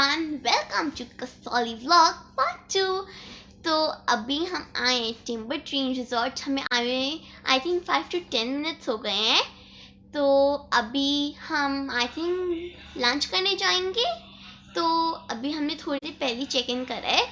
Everyone, welcome to Kasauli vlog part 2। तो अभी हम आए टिम्बर ट्रीन रिजॉर्ट। हमें आए आई थिंक 5 to 10 मिनट्स हो गए हैं। तो अभी हम आई थिंक लंच करने जाएंगे। तो अभी हमने थोड़ी देर पहले चेक इन करा है।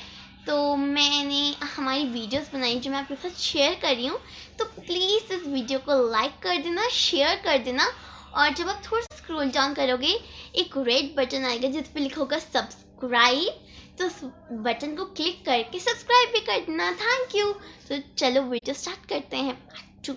तो मैंने हमारी वीडियोस बनाई जो मैं आपके साथ शेयर कर रही हूँ। तो प्लीज़ इस वीडियो को लाइक कर देना, शेयर कर देना, और जब आप थोड़ा स्क्रॉल डाउन करोगे एक रेड बटन आएगा जिस पे लिखा होगा सब्सक्राइब। तो उस बटन को क्लिक करके सब्सक्राइब भी कर देना। Thank you. तो चलो वीडियो स्टार्ट करते हैं पार्ट 2।